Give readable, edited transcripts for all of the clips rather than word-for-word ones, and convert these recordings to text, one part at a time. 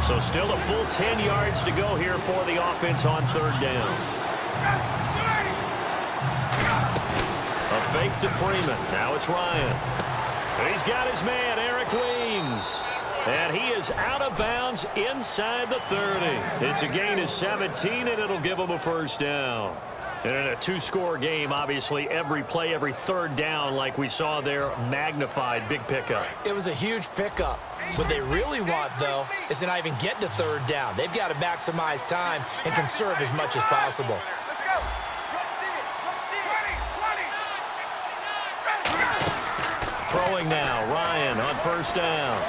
So still a full 10 yards to go here for the offense on third down. A fake to Freeman. Now it's Ryan. And he's got his man, Eric Weems. And he is out of bounds inside the 30. It's a gain of 17, and it'll give him a first down. And in a two-score game, obviously, every play, every third down, like we saw there, magnified. Big pickup. It was a huge pickup. What they really want, though, is to not even get to third down. They've got to maximize time and conserve as much as possible. Throwing now, Ryan on first down.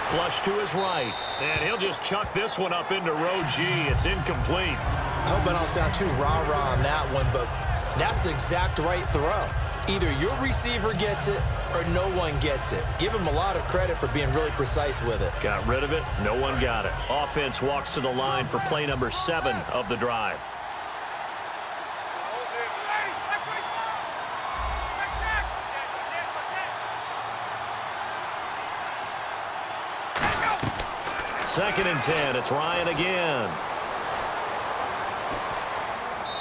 Flush to his right, and he'll just chuck this one up into row G. It's incomplete. I hope I don't sound too rah-rah on that one, but that's the exact right throw. Either your receiver gets it or no one gets it. Give him a lot of credit for being really precise with it. Got rid of it. No one got it. Offense walks to the line for play number 7 of the drive. Second and 10. It's Ryan again.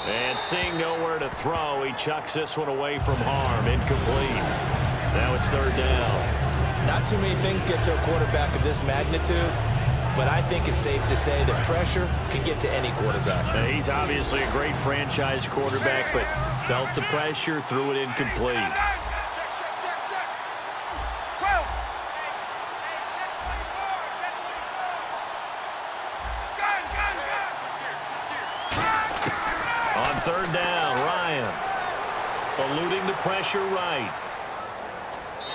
And seeing nowhere to throw, he chucks this one away from harm. Incomplete. Now it's third down. Not too many things get to a quarterback of this magnitude, but I think it's safe to say that pressure can get to any quarterback. Now, he's obviously a great franchise quarterback, but felt the pressure, threw it incomplete. Third down, Ryan. Eluding the pressure right.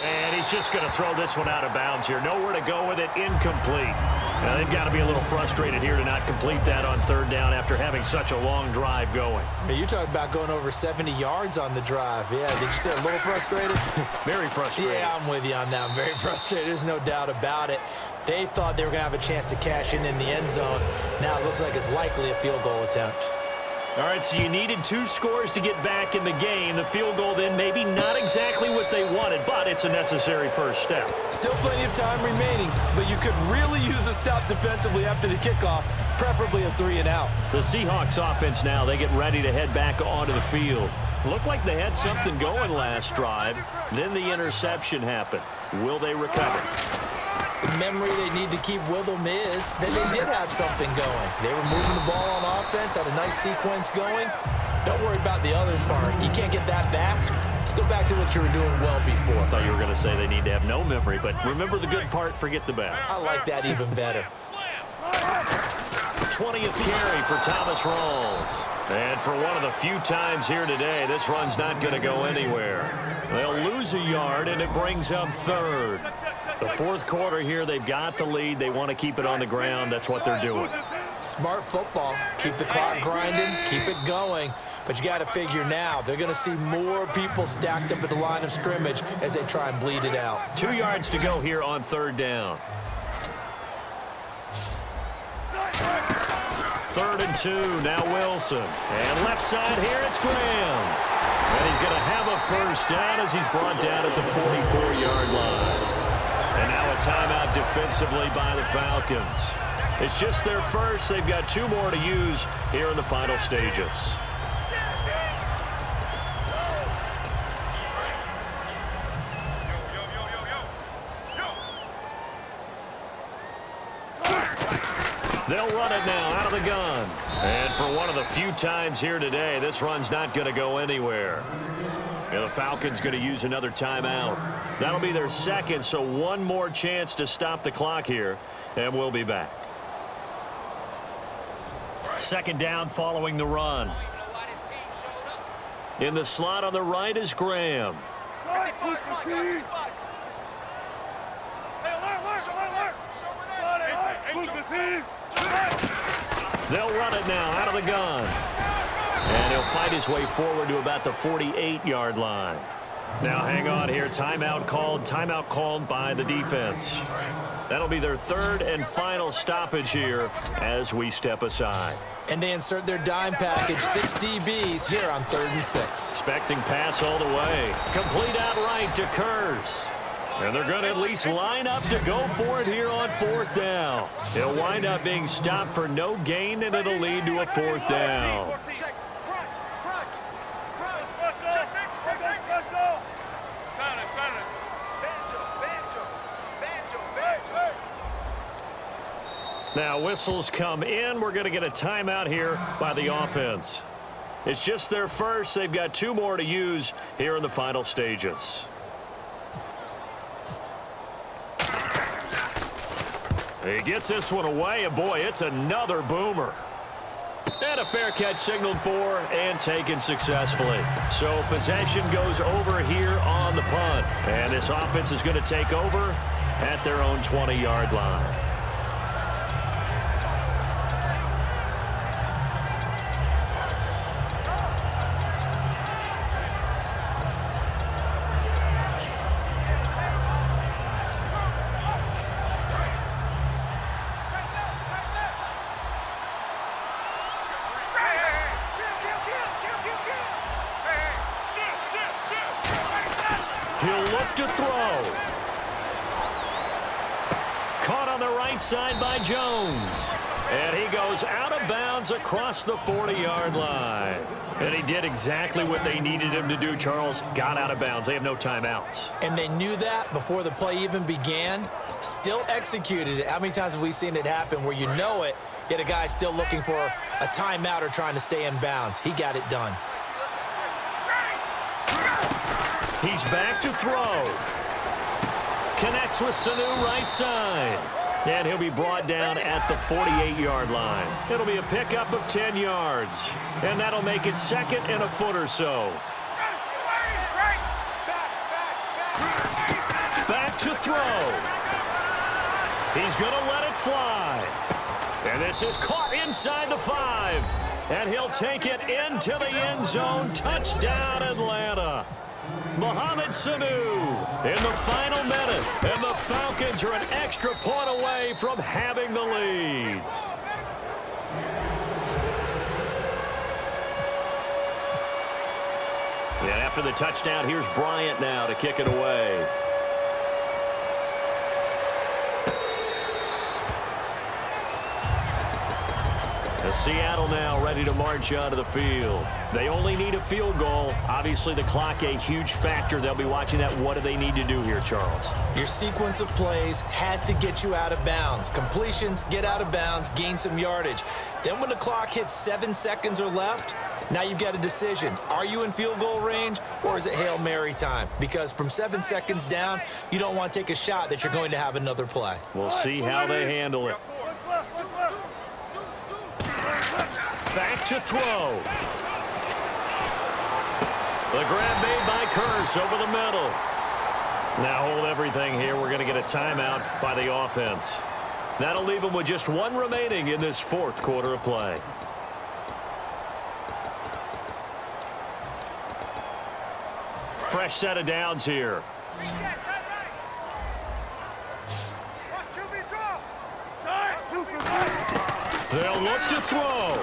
And he's just going to throw this one out of bounds here. Nowhere to go with it. Incomplete. Now, they've got to be a little frustrated here to not complete that on third down after having such a long drive going. Hey, you're talking about going over 70 yards on the drive. Yeah, did you say a little frustrated? Very frustrated. Yeah, I'm with you on that. I'm very frustrated. There's no doubt about it. They thought they were going to have a chance to cash in the end zone. Now it looks like it's likely a field goal attempt. All right, so you needed 2 scores to get back in the game. The field goal then maybe not exactly what they wanted, but it's a necessary first step. Still plenty of time remaining, but you could really use a stop defensively after the kickoff, preferably a 3-and-out. The Seahawks offense now, they get ready to head back onto the field. Looked like they had something going last drive. Then the interception happened. Will they recover? The memory they need to keep with them is that they did have something going. They were moving the ball on offense, had a nice sequence going. Don't worry about the other part. You can't get that back. Let's go back to what you were doing well before. I thought you were going to say they need to have no memory, but remember the good part, forget the bad. I like that even better. 20th carry for Thomas Rawls. And for one of the few times here today, this run's not going to go anywhere. They'll lose a yard, and it brings up third. The fourth quarter here, they've got the lead. They want to keep it on the ground. That's what they're doing. Smart football. Keep the clock grinding. Keep it going. But you got to figure now, they're going to see more people stacked up at the line of scrimmage as they try and bleed it out. 2 yards to go here on third down. 3rd and 2. Now Wilson. And left side here, it's Graham. And he's going to have a first down as he's brought down at the 44-yard line. And now a timeout defensively by the Falcons. It's just their first. They've got 2 more to use here in the final stages. They'll run it now out of the gun. And for one of the few times here today, this run's not going to go anywhere. And the Falcons going to use another timeout. That'll be their second, so one more chance to stop the clock here, and we'll be back. Second down following the run. In the slot on the right is Graham. They'll run it now out of the gun. And he'll fight his way forward to about the 48-yard line. Now hang on here. Timeout called by the defense. That'll be their 3rd and final stoppage here as we step aside. And they insert their dime package, 6 DBs here on 3rd and 6. Expecting pass all the way. Complete outright to Kurz. And they're going to at least line up to go for it here on 4th down. It'll wind up being stopped for no gain, and it'll lead to a 4th down. Now whistles come in. We're going to get a timeout here by the offense. It's just their first. They've got 2 more to use here in the final stages. He gets this one away, and boy, it's another boomer. And a fair catch signaled for and taken successfully. So possession goes over here on the punt. And this offense is going to take over at their own 20-yard line. He'll look to throw. Caught on the right side by Jones. And he goes out of bounds across the 40-yard line. And he did exactly what they needed him to do, Charles. Got out of bounds. They have no timeouts. And they knew that before the play even began. Still executed it. How many times have we seen it happen where you know it, yet a guy still looking for a timeout or trying to stay in bounds? He got it done. He's back to throw. Connects with Sanu right side. And he'll be brought down at the 48-yard line. It'll be a pickup of 10 yards. And that'll make it 2nd and a foot or so. Back to throw. He's going to let it fly. And this is caught inside the 5. And he'll take it into the end zone. Touchdown, Atlanta. Mohamed Sanu in the final minute, and the Falcons are an extra point away from having the lead. And after the touchdown, here's Bryant now to kick it away. Seattle now ready to march onto the field. They only need a field goal. Obviously, the clock a huge factor. They'll be watching that. What do they need to do here, Charles? Your sequence of plays has to get you out of bounds. Completions, get out of bounds, gain some yardage. Then when the clock hits 7 seconds or left, now you've got a decision. Are you in field goal range, or is it Hail Mary time? Because from 7 seconds down, you don't want to take a shot that you're going to have another play. We'll see how they handle it. Back to throw. The grab made by Curse over the middle. Now hold everything here. We're going to get a timeout by the offense. That'll leave them with just 1 remaining in this 4th quarter of play. Fresh set of downs here. They'll look to throw.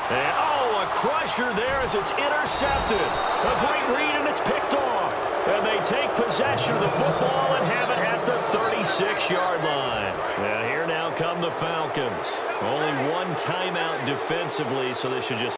And, oh, a crusher there as it's intercepted. A great read, and it's picked off. And they take possession of the football and have it at the 36-yard line. And here now come the Falcons. Only 1 timeout defensively, so they should just